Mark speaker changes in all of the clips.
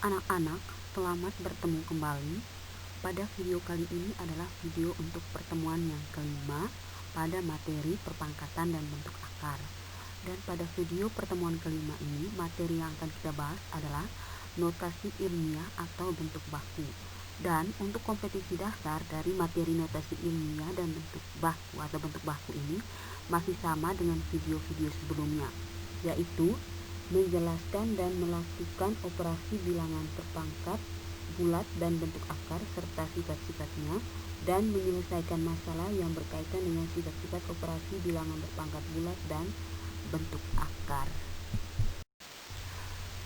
Speaker 1: Anak-anak, selamat bertemu kembali. Pada video kali ini adalah video untuk pertemuan yang kelima pada materi perpangkatan dan bentuk akar. Dan pada video pertemuan kelima ini, materi yang akan kita bahas adalah notasi ilmiah atau bentuk baku. Dan untuk kompetisi dasar dari materi notasi ilmiah dan bentuk baku atau bentuk baku ini masih sama dengan video-video sebelumnya, yaitu menjelaskan dan melakukan operasi bilangan terpangkat, bulat, dan bentuk akar serta sifat-sifatnya, dan menyelesaikan masalah yang berkaitan dengan sifat-sifat operasi bilangan berpangkat bulat dan bentuk akar.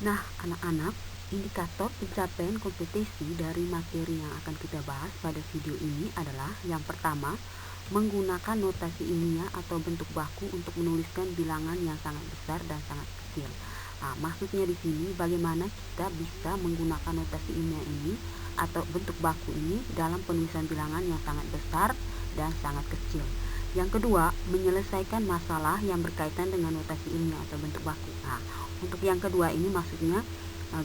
Speaker 1: Nah, anak-anak, indikator pencapaian kompetisi dari materi yang akan kita bahas pada video ini adalah yang pertama, menggunakan notasi ilmiah atau bentuk baku untuk menuliskan bilangan yang sangat besar dan sangat kecil. Nah, maksudnya di sini bagaimana kita bisa menggunakan notasi ilmiah ini atau bentuk baku ini dalam penulisan bilangan yang sangat besar dan sangat kecil. Yang kedua, menyelesaikan masalah yang berkaitan dengan notasi ilmiah atau bentuk baku. Nah, untuk yang kedua ini maksudnya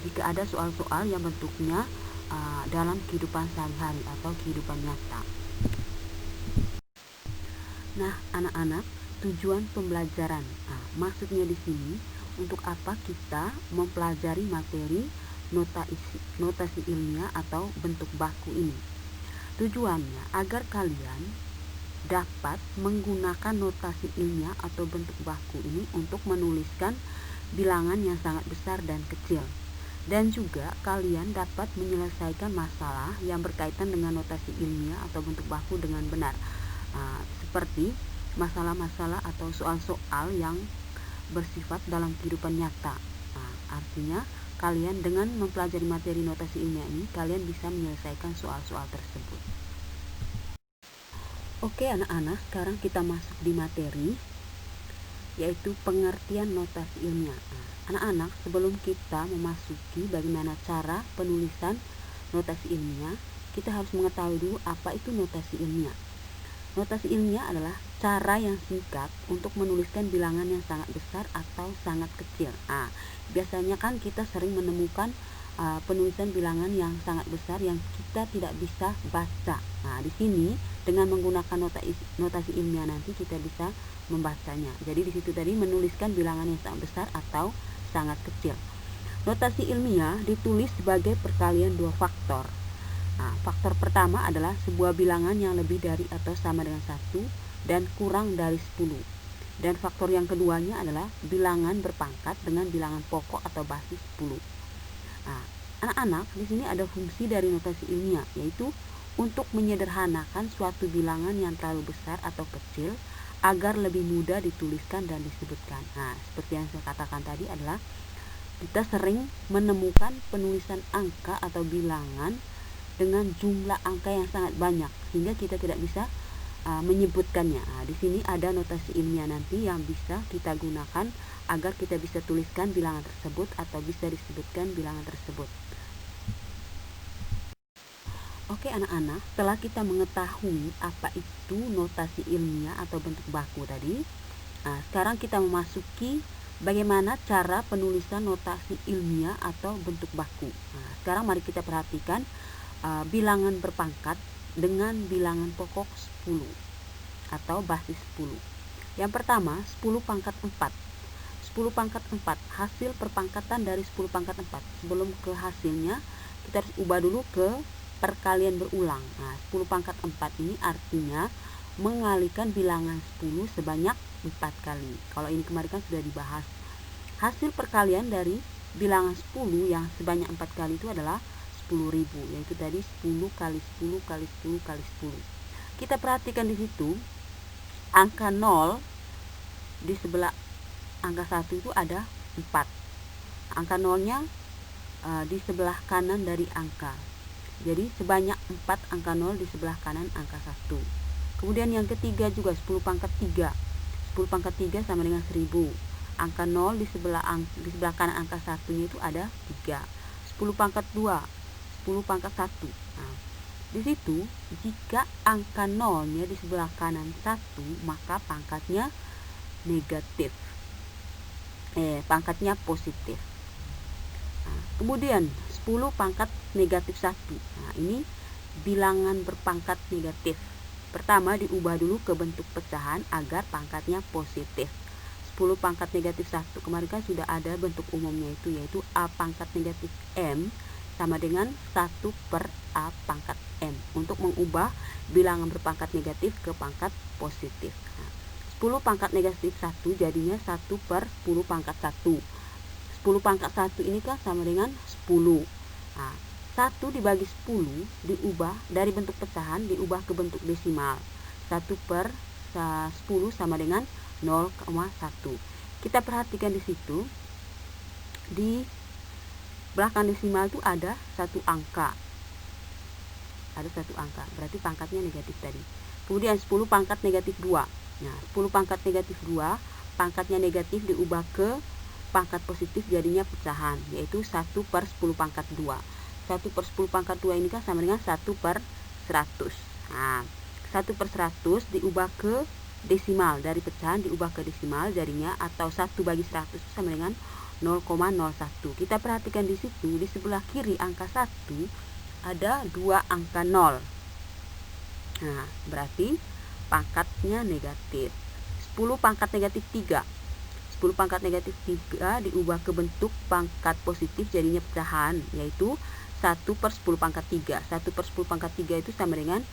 Speaker 1: jika ada soal-soal yang bentuknya dalam kehidupan sehari-hari atau kehidupan nyata. Nah, anak-anak, tujuan pembelajaran. Nah, maksudnya di sini untuk apa kita mempelajari materi notasi ilmiah atau bentuk baku ini? Tujuannya agar kalian dapat menggunakan notasi ilmiah atau bentuk baku ini untuk menuliskan bilangan yang sangat besar dan kecil. Dan juga kalian dapat menyelesaikan masalah yang berkaitan dengan notasi ilmiah atau bentuk baku dengan benar. Seperti masalah-masalah atau soal-soal yang bersifat dalam kehidupan nyata. Artinya kalian dengan mempelajari materi notasi ilmiah ini, kalian bisa menyelesaikan soal-soal tersebut. Oke anak-anak, sekarang kita masuk di materi, yaitu pengertian notasi ilmiah. Anak-anak, sebelum kita memasuki bagaimana cara penulisan notasi ilmiah, kita harus mengetahui dulu apa itu notasi ilmiah. Notasi ilmiah adalah cara yang singkat untuk menuliskan bilangan yang sangat besar atau sangat kecil. Biasanya kan kita sering menemukan penulisan bilangan yang sangat besar yang kita tidak bisa baca. Di sini dengan menggunakan notasi ilmiah nanti kita bisa membacanya. Jadi di situ tadi menuliskan bilangan yang sangat besar atau sangat kecil. Notasi ilmiah ditulis sebagai perkalian dua faktor. Faktor pertama adalah sebuah bilangan yang lebih dari atau sama dengan 1 dan kurang dari 10. Dan faktor yang keduanya adalah bilangan berpangkat dengan bilangan pokok atau basis 10. Anak-anak, di sini ada fungsi dari notasi ilmiah, yaitu untuk menyederhanakan suatu bilangan yang terlalu besar atau kecil agar lebih mudah dituliskan dan disebutkan. Seperti yang saya katakan tadi adalah kita sering menemukan penulisan angka atau bilangan dengan jumlah angka yang sangat banyak sehingga kita tidak bisa menyebutkannya. Di sini ada notasi ilmiah nanti yang bisa kita gunakan agar kita bisa tuliskan bilangan tersebut atau bisa disebutkan bilangan tersebut. Oke anak-anak, setelah kita mengetahui apa itu notasi ilmiah atau bentuk baku tadi, sekarang kita memasuki bagaimana cara penulisan notasi ilmiah atau bentuk baku. Sekarang mari kita perhatikan bilangan berpangkat dengan bilangan pokok 10 atau basis 10. Yang pertama 10 pangkat 4. 10 pangkat 4 hasil perpangkatan dari 10 pangkat 4. Sebelum ke hasilnya kita harus ubah dulu ke perkalian berulang. 10 pangkat 4 ini artinya mengalikan bilangan 10 sebanyak 4 kali. Kalau ini kemarin kan sudah dibahas. Hasil perkalian dari bilangan 10 yang sebanyak 4 kali itu adalah 10.000, yaitu tadi 10 kali 10 kali 10 kali 10. Kita perhatikan di situ angka 0 di sebelah angka 1 itu ada 4. Angka 0-nya di sebelah kanan dari angka. Jadi sebanyak 4 angka 0 di sebelah kanan angka 1. Kemudian yang ketiga juga 10 pangkat 3. 10 pangkat 3 sama dengan 1000. Angka 0 di sebelah kanan angka 1-nya itu ada 3. 10 pangkat 2. 10 pangkat 1. Di situ jika angka 0-nya di sebelah kanan 1, maka pangkatnya negatif. Pangkatnya positif. Kemudian 10 pangkat negatif 1. Nah, ini bilangan berpangkat negatif. Pertama diubah dulu ke bentuk pecahan agar pangkatnya positif. 10 pangkat negatif 1. Kemarin kan sudah ada bentuk umumnya itu, yaitu A pangkat negatif M sama dengan 1 per A pangkat M. Untuk mengubah bilangan berpangkat negatif ke pangkat positif. Nah, 10 pangkat negatif 1 jadinya 1 per 10 pangkat 1. 10 pangkat 1 ini kan sama dengan 10. Nah, 1 dibagi 10 diubah dari bentuk pecahan diubah ke bentuk desimal. 1 per 10 sama dengan 0,1. Kita perhatikan di situ, di belakang desimal itu ada satu angka. Ada satu angka, berarti pangkatnya negatif tadi. Kemudian 10 pangkat negatif 2. Nah, 10 pangkat negatif 2, pangkatnya negatif diubah ke pangkat positif jadinya pecahan, yaitu 1 per 10 pangkat 2. 1 per 10 pangkat 2 ini kan sama dengan 1 per 100. Nah, 1 per 100 diubah ke desimal, dari pecahan diubah ke desimal jadinya, atau 1 bagi 100 sama dengan 0,01. Kita perhatikan di situ, di sebelah kiri angka 1 ada 2 angka 0. Nah, berarti pangkatnya negatif. 10 pangkat negatif 3. 10 pangkat negatif 3 diubah ke bentuk pangkat positif jadinya pecahan, yaitu 1 per 10 pangkat 3. 1 per 10 pangkat 3 itu sama dengan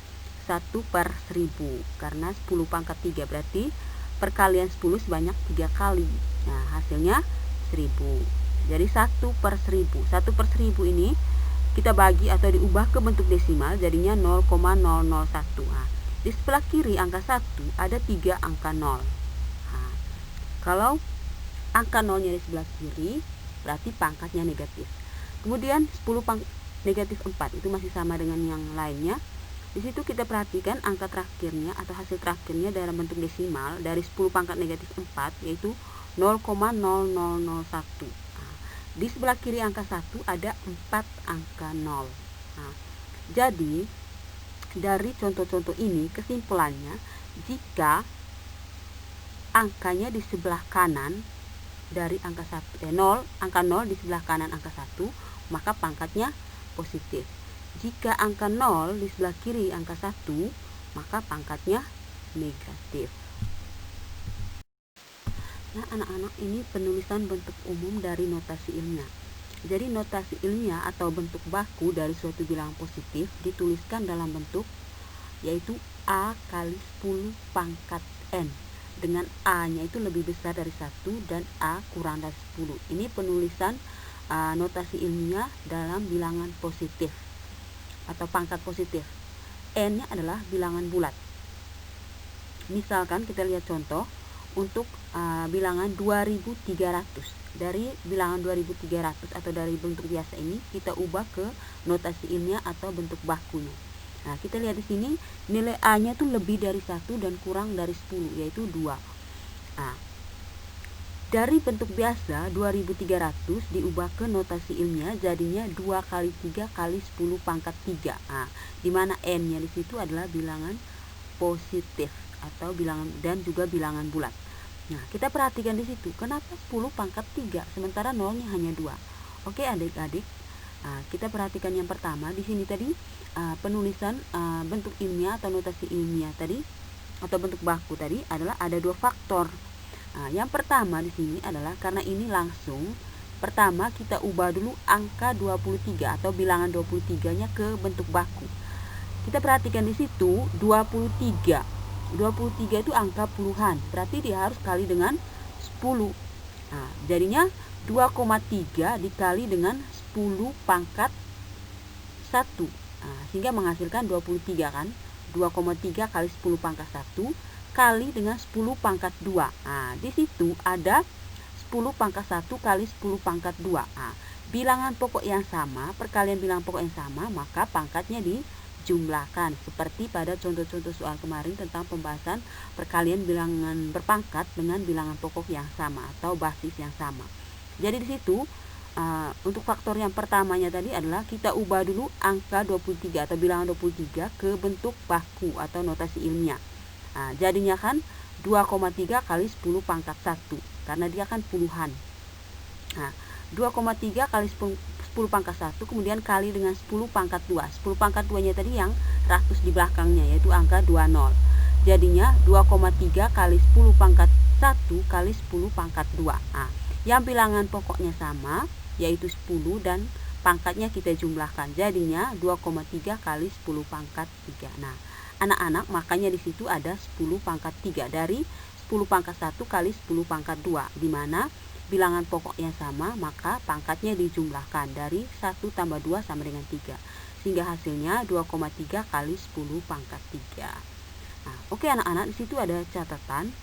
Speaker 1: 1 per 1000. Karena 10 pangkat 3 berarti perkalian 10 sebanyak 3 kali. Nah, hasilnya 1000. Jadi 1 per 1000. 1 per 1000 ini kita bagi atau diubah ke bentuk desimal jadinya 0,001. Nah, di sebelah kiri angka 1 ada 3 angka 0. Nah, kalau angka 0-nya di sebelah kiri berarti pangkatnya negatif. Kemudian 10 negatif 4 itu masih sama dengan yang lainnya. Di situ kita perhatikan angka terakhirnya atau hasil terakhirnya dalam bentuk desimal dari 10 pangkat negatif 4 yaitu 0,0001. Nah, di sebelah kiri angka 1 ada 4 angka 0. Nah, jadi dari contoh-contoh ini kesimpulannya, jika angkanya di sebelah kanan dari angka 0, angka 0 di sebelah kanan angka 1, maka pangkatnya positif. Jika angka 0 di sebelah kiri angka 1, maka pangkatnya negatif. Nah, anak-anak, ini penulisan bentuk umum dari notasi ilmiah. Jadi notasi ilmiah atau bentuk baku dari suatu bilangan positif dituliskan dalam bentuk yaitu A kali 10 pangkat N, dengan A-nya itu lebih besar dari 1 dan A kurang dari 10. Ini penulisan notasi ilmiah dalam bilangan positif atau pangkat positif. N-nya adalah bilangan bulat. Misalkan kita lihat contoh untuk bilangan 2300. Dari bilangan 2300 atau dari bentuk biasa ini kita ubah ke notasi ilmiah atau bentuk bakunya. Nah, kita lihat di sini nilai A-nya itu lebih dari 1 dan kurang dari 10, yaitu 2. Nah, dari bentuk biasa 2300 diubah ke notasi ilmiah jadinya 2 kali 3 kali 10 pangkat 3. Nah, di mana N-nya di situ adalah bilangan positif atau bilangan dan juga bilangan bulat. Nah, kita perhatikan di situ, kenapa 10 pangkat 3 sementara 0-nya hanya 2. Oke, adik-adik, kita perhatikan yang pertama di sini tadi penulisan bentuk ilmiah atau notasi ilmiah tadi atau bentuk baku tadi adalah ada 2 faktor. Yang pertama di sini adalah karena ini langsung, pertama kita ubah dulu angka 23 atau bilangan 23-nya ke bentuk baku. Kita perhatikan di situ 23 itu angka puluhan, berarti dia harus kali dengan 10. Nah, jadinya 2,3 dikali dengan 10 pangkat 1. Nah, sehingga menghasilkan 23 kan. 2,3 kali 10 pangkat 1 kali dengan 10 pangkat 2. Nah, di situ ada 10 pangkat 1 kali 10 pangkat 2. Nah, bilangan pokok yang sama, perkalian bilangan pokok yang sama, maka pangkatnya dijumlahkan. Seperti pada contoh-contoh soal kemarin tentang pembahasan perkalian bilangan berpangkat dengan bilangan pokok yang sama atau basis yang sama. Jadi di situ untuk faktor yang pertamanya tadi adalah kita ubah dulu angka 23 atau bilangan 23 ke bentuk baku atau notasi ilmiah. Jadinya kan 2,3 kali 10 pangkat 1 karena dia kan puluhan. 2,3 kali 10 10 pangkat 1 kemudian kali dengan 10 pangkat 2. 10 pangkat 2-nya tadi yang 100 di belakangnya, yaitu angka 20. Jadinya 2,3 kali 10 pangkat 1 kali 10 pangkat 2. Nah, yang bilangan pokoknya sama, yaitu 10 dan pangkatnya kita jumlahkan. Jadinya 2,3 kali 10 pangkat 3. Nah, anak-anak makanya di situ ada 10 pangkat 3 dari 10 pangkat 1 kali 10 pangkat 2, di mana bilangan pokoknya sama, maka pangkatnya dijumlahkan. Dari 1 tambah 2 sama dengan 3. Sehingga hasilnya 2,3 kali 10 pangkat 3. Nah, oke anak-anak, di situ ada catatan.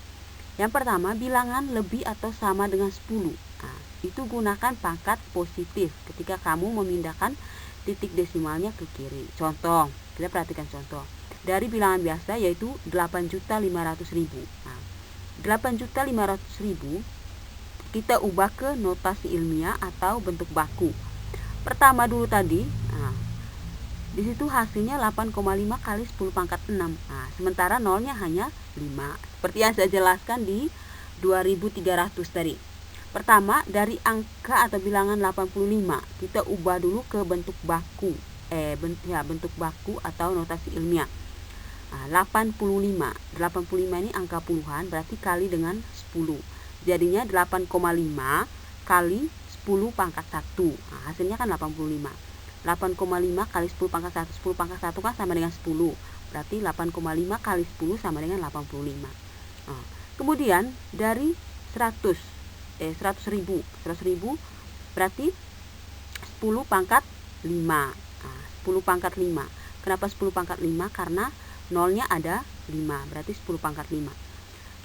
Speaker 1: Yang pertama, bilangan lebih atau sama dengan 10. Nah, itu gunakan pangkat positif ketika kamu memindahkan titik desimalnya ke kiri. Contoh, kita perhatikan contoh. Dari bilangan biasa yaitu 8.500.000. Nah, 8.500.000 kita ubah ke notasi ilmiah atau bentuk baku. Pertama dulu tadi, nah, di situ hasilnya 8,5 kali 10 pangkat 6. Nah, sementara nolnya hanya 5. Seperti yang saya jelaskan di 2300 tadi. Pertama, dari angka atau bilangan 85, kita ubah dulu ke bentuk baku. Bentuk baku atau notasi ilmiah. Nah, 85 ini angka puluhan, berarti kali dengan 10. Jadinya 8,5 kali 10 pangkat 1. Nah, hasilnya kan 85. 8,5 kali 10 pangkat 1. 10 pangkat 1 kan sama dengan 10. Berarti 8,5 kali 10 sama dengan 85. Nah, kemudian dari 100.000 berarti 10 pangkat 5. Nah, 10 pangkat 5. Kenapa 10 pangkat 5? Karena nolnya ada 5, berarti 10 pangkat 5.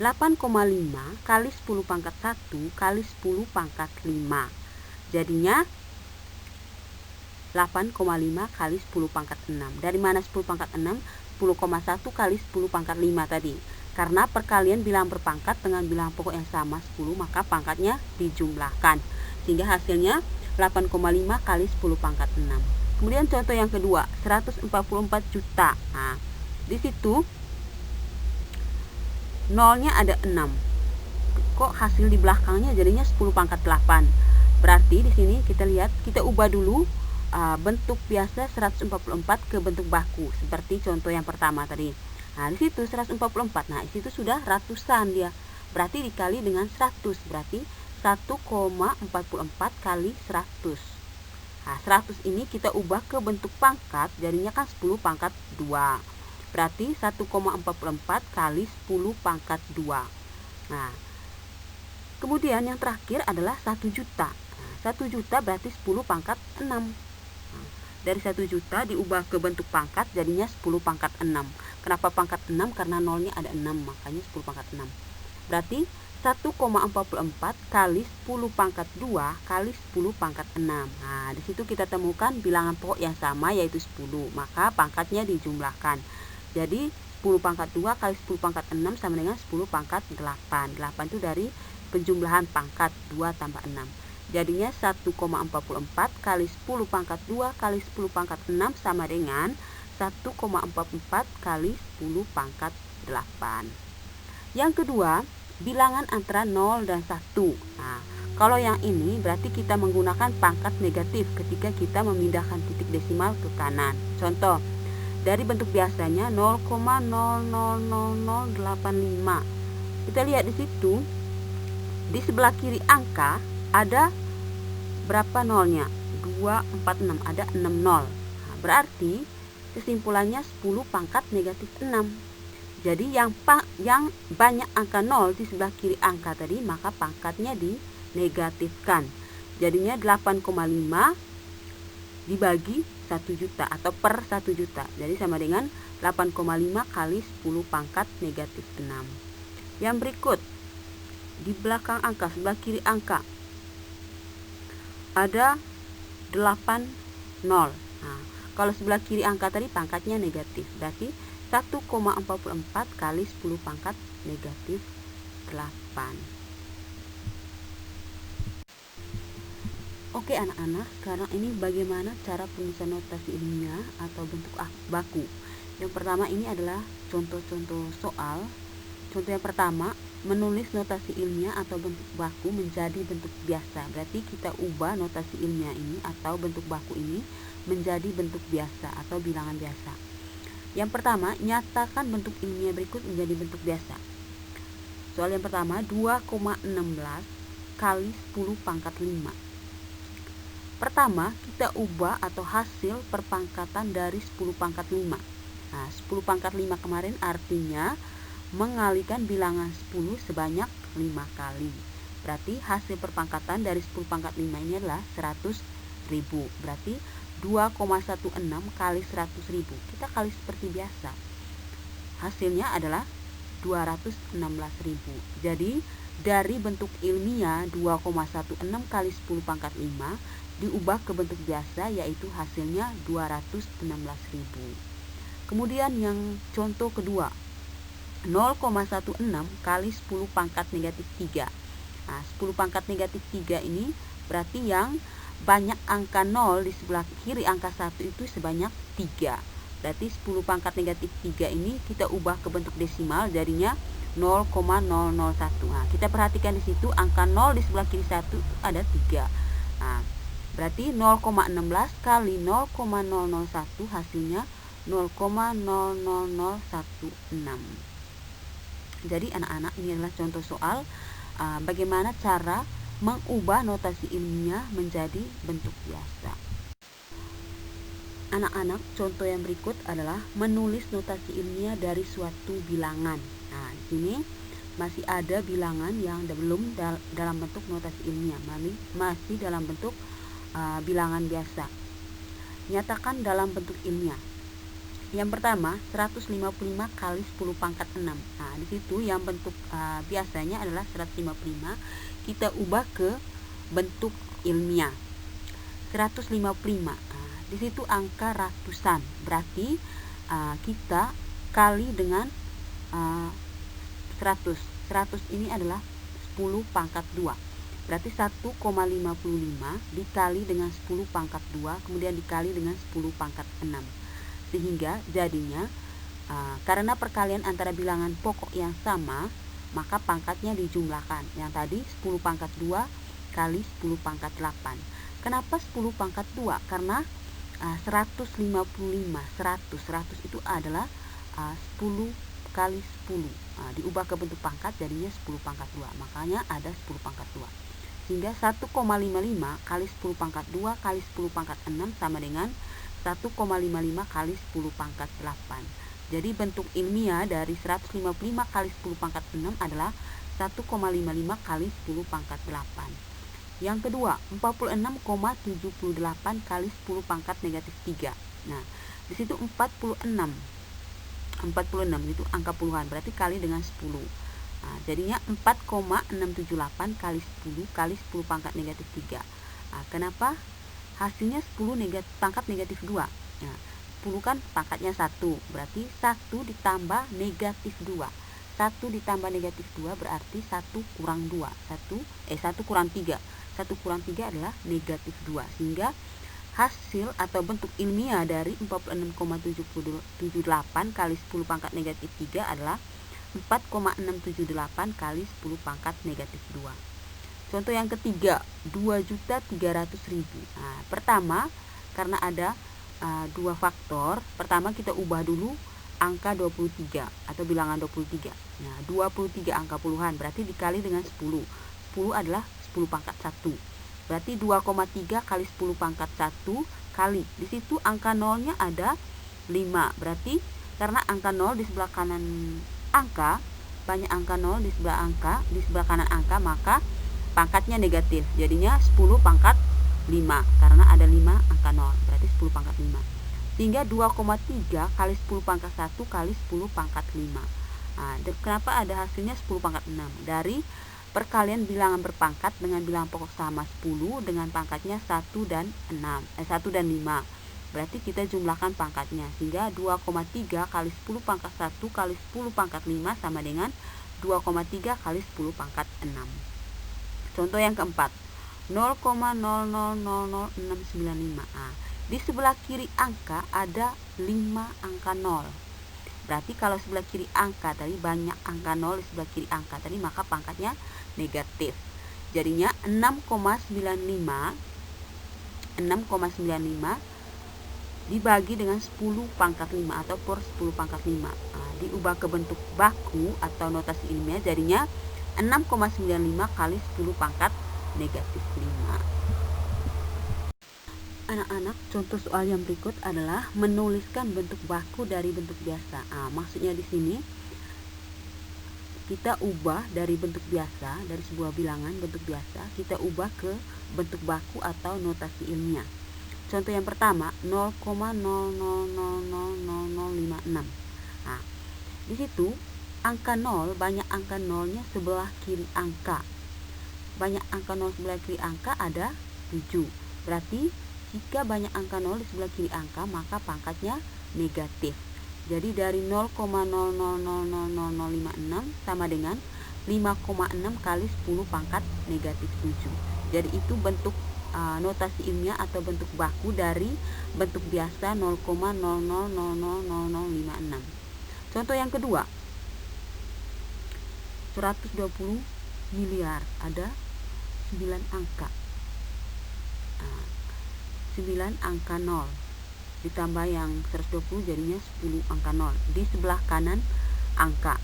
Speaker 1: 8,5 kali 10 pangkat 1 kali 10 pangkat 5. Jadinya 8,5 kali 10 pangkat 6. Dari mana 10 pangkat 6? 10,1 kali 10 pangkat 5 tadi. Karena perkalian bilangan berpangkat dengan bilangan pokok yang sama 10, maka pangkatnya dijumlahkan. Sehingga hasilnya 8,5 kali 10 pangkat 6. Kemudian contoh yang kedua, 144 juta. Nah, di situ nolnya ada 6. Kok hasil di belakangnya jadinya 10 pangkat 8. Berarti di sini kita lihat, kita ubah dulu bentuk biasa 144 ke bentuk baku seperti contoh yang pertama tadi. Nah, di situ 144. Nah, di situ sudah ratusan dia. Berarti dikali dengan 100, berarti 1,44 kali 100. Nah, 100 ini kita ubah ke bentuk pangkat, jadinya kan 10 pangkat 2. Berarti 1,44 kali 10 pangkat 2. Nah, kemudian yang terakhir adalah 1 juta. Nah, 1 juta berarti 10 pangkat 6. Nah, dari 1 juta diubah ke bentuk pangkat, jadinya 10 pangkat 6. Kenapa pangkat 6? Karena nolnya ada 6, makanya 10 pangkat 6. Berarti 1,44 kali 10 pangkat 2 kali 10 pangkat 6. Nah, di situ kita temukan bilangan pokok yang sama yaitu 10, maka pangkatnya dijumlahkan. Jadi 10 pangkat 2 kali 10 pangkat 6 sama dengan 10 pangkat 8. 8 itu dari penjumlahan pangkat 2 tambah 6. Jadinya 1,44 kali 10 pangkat 2 kali 10 pangkat 6 sama dengan 1,44 kali 10 pangkat 8. Yang kedua, bilangan antara 0 dan 1. Nah, kalau yang ini berarti kita menggunakan pangkat negatif ketika kita memindahkan titik desimal ke kanan. Contoh, dari bentuk biasanya 0,000085. Kita lihat di situ, di sebelah kiri angka ada berapa nolnya? 246, ada 6 nol. Nah, berarti kesimpulannya 10 pangkat negatif 6. Jadi yang banyak angka 0 di sebelah kiri angka tadi, maka pangkatnya dinegatifkan. Jadinya 8,5 dibagi 1 juta atau per 1 juta. Jadi sama dengan 8,5 kali 10 pangkat negatif 6. Yang berikut, di belakang angka, sebelah kiri angka, ada 8 nol. Nah, kalau sebelah kiri angka tadi pangkatnya negatif, berarti 1,44 kali 10 pangkat negatif 8. Oke anak-anak, sekarang ini bagaimana cara penulisan notasi ilmiah atau bentuk baku. Yang pertama ini adalah contoh-contoh soal. Contoh yang pertama, menulis notasi ilmiah atau bentuk baku menjadi bentuk biasa. Berarti kita ubah notasi ilmiah ini atau bentuk baku ini menjadi bentuk biasa atau bilangan biasa. Yang pertama, nyatakan bentuk ilmiah berikut menjadi bentuk biasa. Soal yang pertama, 2,16 kali 10 pangkat 5. Pertama, kita ubah atau hasil perpangkatan dari 10 pangkat 5. Nah, 10 pangkat 5 kemarin artinya mengalikan bilangan 10 sebanyak 5 kali. Berarti hasil perpangkatan dari 10 pangkat 5 ini adalah 100.000. Berarti 2,16 kali 100.000. Kita kali seperti biasa. Hasilnya adalah 216.000. Jadi dari bentuk ilmiah 2,16 kali 10 pangkat 5 diubah ke bentuk biasa, yaitu hasilnya 216.000. Kemudian yang contoh kedua, 0,16 kali 10 pangkat negatif 3. Nah, 10 pangkat negatif 3 ini berarti yang banyak angka 0 di sebelah kiri angka 1 itu sebanyak 3. Berarti 10 pangkat negatif 3 ini kita ubah ke bentuk desimal, jadinya 0,001. Nah, kita perhatikan di situ angka 0 di sebelah kiri 1 ada 3. Nah, berarti 0,16 kali 0,001 hasilnya 0,00016. Jadi anak-anak, ini adalah contoh soal bagaimana cara mengubah notasi ilmiah menjadi bentuk biasa. Anak-anak, contoh yang berikut adalah menulis notasi ilmiah dari suatu bilangan. Nah, di sini masih ada bilangan yang belum dalam bentuk notasi ilmiah, masih dalam bentuk bilangan biasa. Nyatakan dalam bentuk ilmiah. Yang pertama, 155 kali 10 pangkat 6. Nah, di situ yang bentuk biasanya adalah 155, kita ubah ke bentuk ilmiah. 155. Nah, di situ angka ratusan. Berarti kita kali dengan 100. 100 ini adalah 10 pangkat 2. Berarti 1,55 dikali dengan 10 pangkat 2, kemudian dikali dengan 10 pangkat 6. Sehingga jadinya karena perkalian antara bilangan pokok yang sama, maka pangkatnya dijumlahkan. Yang tadi 10 pangkat 2 kali 10 pangkat 8. Kenapa 10 pangkat 2? Karena 155, 100 itu adalah 10 kali 10. Diubah ke bentuk pangkat jadinya 10 pangkat 2. Makanya ada 10 pangkat 2. Sehingga 1,55 kali 10 pangkat 2 kali 10 pangkat 6 sama dengan 1,55 kali 10 pangkat 8. Jadi bentuk ilmiah dari 155 kali 10 pangkat 6 adalah 1,55 kali 10 pangkat 8. Yang kedua, 46,78 kali 10 pangkat negatif 3. Nah, di situ 46 itu angka puluhan, berarti kali dengan 10. Nah, jadinya 4,678 kali 10 kali 10 pangkat negatif 3. Nah, kenapa? Hasilnya 10 pangkat negatif 2. Nah, 10 kan pangkatnya 1, berarti 1 ditambah negatif 2. 1 ditambah negatif 2 berarti 1 kurang 2. 1 kurang 3. 1 kurang 3 adalah negatif 2. Sehingga hasil atau bentuk ilmiah dari 46,78 kali 10 pangkat negatif 3 adalah 4,678 kali 10 pangkat negatif 2. Contoh yang ketiga, 2.300.000. Nah, pertama, karena ada dua faktor, pertama kita ubah dulu angka 23 atau bilangan 23. Nah, 23 angka puluhan, berarti dikali dengan 10. 10 adalah 10 pangkat 1. Berarti 2,3 kali 10 pangkat 1 kali. Di situ angka nolnya ada 5. Berarti karena angka 0 di sebelah kanan angka, banyak angka 0 di sebelah kanan angka, maka pangkatnya negatif, jadinya 10 pangkat 5 karena ada 5 angka 0, berarti 10 pangkat 5. Sehingga 2,3 kali 10 pangkat 1 kali 10 pangkat 5. Nah, kenapa ada hasilnya 10 pangkat 6? Dari perkalian bilangan berpangkat dengan bilangan pokok sama 10 dengan pangkatnya 1 dan 5. Berarti kita jumlahkan pangkatnya, sehingga 2,3 kali 10 pangkat 1 kali 10 pangkat 5 sama dengan 2,3 kali 10 pangkat 6. Contoh yang keempat, 0,000695. Di sebelah kiri angka ada 5 angka 0. Berarti kalau sebelah kiri angka tadi banyak angka 0 di sebelah kiri angka tadi, maka pangkatnya negatif. Jadinya 6,95 dibagi dengan 10 pangkat 5 atau per 10 pangkat 5. Diubah ke bentuk baku atau notasi ilmiah, jadinya 6,95 kali 10 pangkat negatif 5. Anak-anak, contoh soal yang berikut adalah menuliskan bentuk baku dari bentuk biasa. Maksudnya di sini kita ubah dari bentuk biasa, dari sebuah bilangan bentuk biasa, kita ubah ke bentuk baku atau notasi ilmiah. Contoh yang pertama, 0,00000056. Di situ angka 0, banyak angka 0-nya sebelah kiri angka. Banyak angka 0 sebelah kiri angka ada 7. Berarti jika banyak angka 0 di sebelah kiri angka, maka pangkatnya negatif. Jadi dari 0,00000056 sama dengan 5,6 kali 10 pangkat negatif 7. Jadi itu bentuk notasi ilmiah atau bentuk baku dari bentuk biasa 0,00000056. Contoh yang kedua, 120 miliar, ada 9 angka. 9 angka 0 ditambah yang 120 jadinya 10 angka 0 di sebelah kanan angka.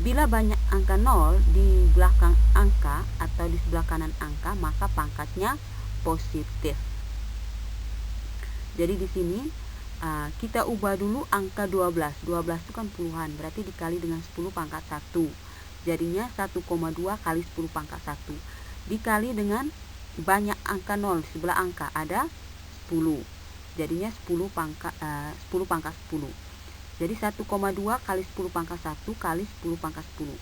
Speaker 1: Bila banyak angka 0 di belakang angka atau di sebelah kanan angka, maka pangkatnya positif. Jadi di sini kita ubah dulu angka 12. 12 itu kan puluhan, berarti dikali dengan 10 pangkat 1. Jadinya 1,2 kali 10 pangkat 1 dikali dengan banyak angka 0 di sebelah angka ada 10, jadinya 10 pangkat 10. Jadi 1,2 kali 10 pangkat 1 kali 10 pangkat 10.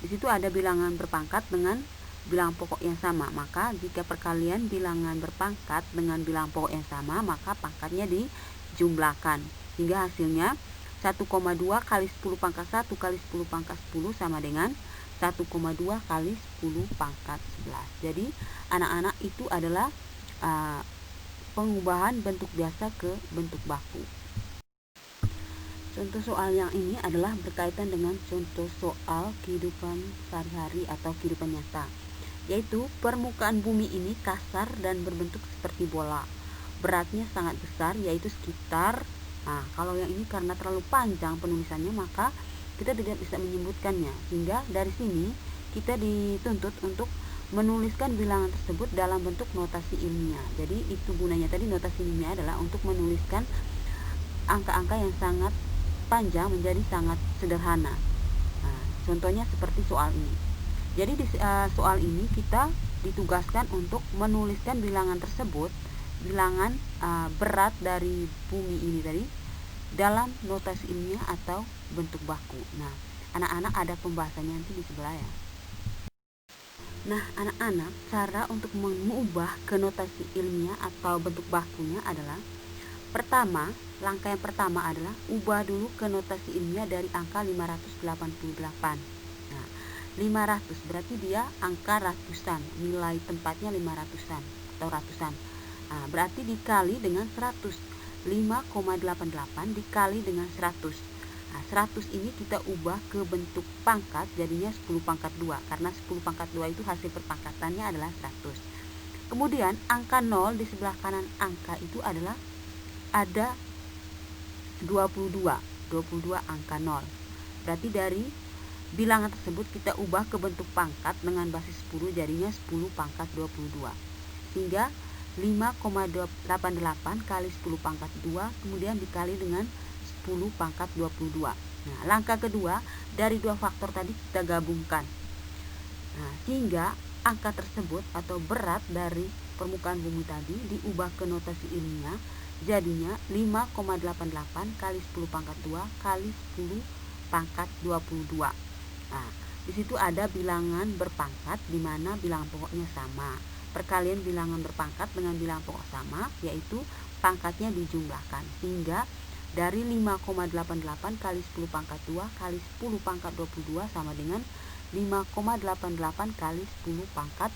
Speaker 1: Di situ ada bilangan berpangkat dengan bilangan pokok yang sama. Maka jika perkalian bilangan berpangkat dengan bilangan pokok yang sama, maka pangkatnya dijumlahkan hingga hasilnya 1,2 kali 10 pangkat 1 kali 10 pangkat 10 sama dengan 1,2 kali 10 pangkat 11. Jadi anak-anak itu adalah pengubahan bentuk biasa ke bentuk baku. Contoh soal yang ini adalah berkaitan dengan contoh soal kehidupan sehari-hari atau kehidupan nyata, yaitu permukaan bumi ini kasar dan berbentuk seperti bola. Beratnya sangat besar, yaitu sekitar, kalau yang ini karena terlalu panjang penulisannya maka kita tidak bisa menyebutkannya, sehingga dari sini kita dituntut untuk menuliskan bilangan tersebut dalam bentuk notasi ilmiah. Jadi itu gunanya tadi, notasi ilmiah adalah untuk menuliskan angka-angka yang sangat panjang menjadi sangat sederhana. Contohnya seperti soal ini. Jadi di soal ini kita ditugaskan untuk menuliskan bilangan tersebut, bilangan berat dari bumi ini tadi, dalam notasi ilmiah atau bentuk baku. Anak-anak ada pembahasannya nanti di sebelah ya. Anak-anak, cara untuk mengubah ke notasi ilmiah atau bentuk bakunya adalah, pertama, langkah yang pertama adalah ubah dulu ke notasi ilmiah dari angka 588. 500 berarti dia angka ratusan, nilai tempatnya 500-an atau ratusan. Berarti dikali dengan 100. 5,88 dikali dengan 100. 100 ini kita ubah ke bentuk pangkat, jadinya 10 pangkat 2, karena 10 pangkat 2 itu hasil perpangkatannya adalah 100. Kemudian angka 0 di sebelah kanan angka itu adalah ada 22 angka 0. Berarti dari bilangan tersebut kita ubah ke bentuk pangkat dengan basis 10, jadinya 10 pangkat 22. Sehingga 5,88 kali 10 pangkat 2 kemudian dikali dengan 10 pangkat 22. Langkah kedua, dari dua faktor tadi kita gabungkan. Sehingga angka tersebut atau berat dari permukaan bumi tadi diubah ke notasi ilmiah, jadinya 5,88 kali 10 pangkat 2 kali 10 pangkat 22. Di situ ada bilangan berpangkat di mana bilangan pokoknya sama. Perkalian bilangan berpangkat dengan bilangan pokok sama, yaitu pangkatnya dijumlahkan, sehingga dari 5,88 kali 10 pangkat 2 kali 10 pangkat 22 sama dengan 5,88 kali 10 pangkat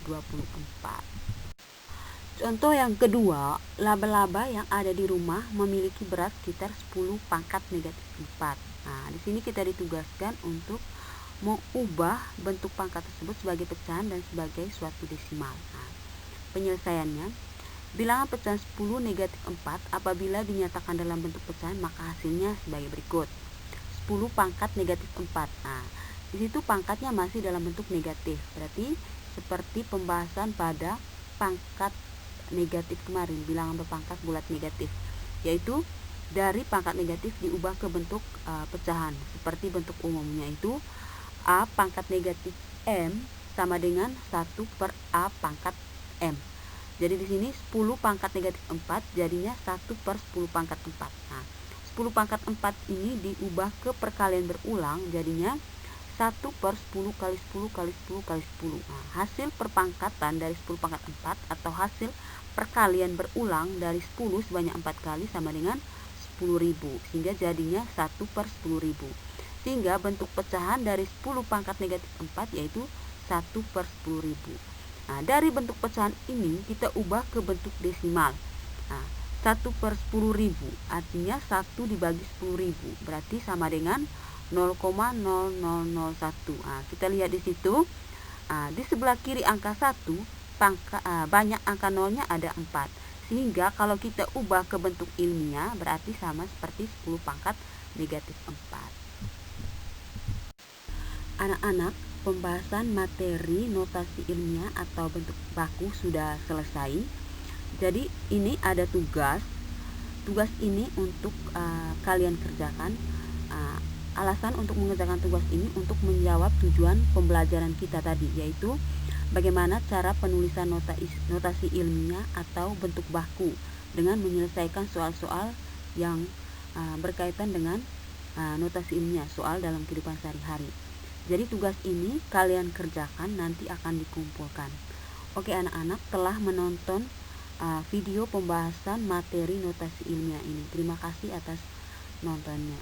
Speaker 1: 24. Contoh yang kedua, laba-laba yang ada di rumah memiliki berat sekitar 10 pangkat negatif 4. Nah, di sini kita ditugaskan untuk mengubah bentuk pangkat tersebut sebagai pecahan dan sebagai suatu desimal. Nah, penyelesaiannya, bilangan pecahan 10 negatif 4 apabila dinyatakan dalam bentuk pecahan maka hasilnya sebagai berikut. 10 pangkat negatif 4. Nah, di situ pangkatnya masih dalam bentuk negatif. Berarti seperti pembahasan pada pangkat negatif kemarin, bilangan berpangkat bulat negatif, yaitu dari pangkat negatif diubah ke bentuk pecahan. Seperti bentuk umumnya itu A pangkat negatif M sama dengan 1 per A pangkat M. Jadi di sini 10 pangkat negatif 4 jadinya 1 per 10 pangkat 4. Nah, 10 pangkat 4 ini diubah ke perkalian berulang jadinya 1 per 10 kali 10 kali 10 kali 10. Nah, hasil perpangkatan dari 10 pangkat 4 atau hasil perkalian berulang dari 10 sebanyak 4 kali sama dengan 10.000. Sehingga jadinya 1 per 10.000. Sehingga bentuk pecahan dari 10 pangkat negatif 4 yaitu 1 per 10.000. Nah, dari bentuk pecahan ini kita ubah ke bentuk desimal. Nah, 1 per 10.000 artinya 1 dibagi 10.000 berarti sama dengan 0,0001. Nah, kita lihat di situ. Nah, di sebelah kiri angka 1 banyak angka nolnya ada 4. Sehingga kalau kita ubah ke bentuk ilmiah berarti sama seperti 10 pangkat negatif 4. Anak-anak, pembahasan materi notasi ilmiah atau bentuk baku sudah selesai. Jadi ini ada tugas. Tugas ini untuk kalian kerjakan. Alasan untuk mengerjakan tugas ini untuk menjawab tujuan pembelajaran kita tadi, yaitu bagaimana cara penulisan notasi ilmiah atau bentuk baku dengan menyelesaikan soal-soal yang berkaitan dengan notasi ilmiah, soal dalam kehidupan sehari-hari. Jadi tugas ini kalian kerjakan, nanti akan dikumpulkan. Oke anak-anak, telah menonton video pembahasan materi notasi ilmiah ini. Terima kasih atas nontonnya.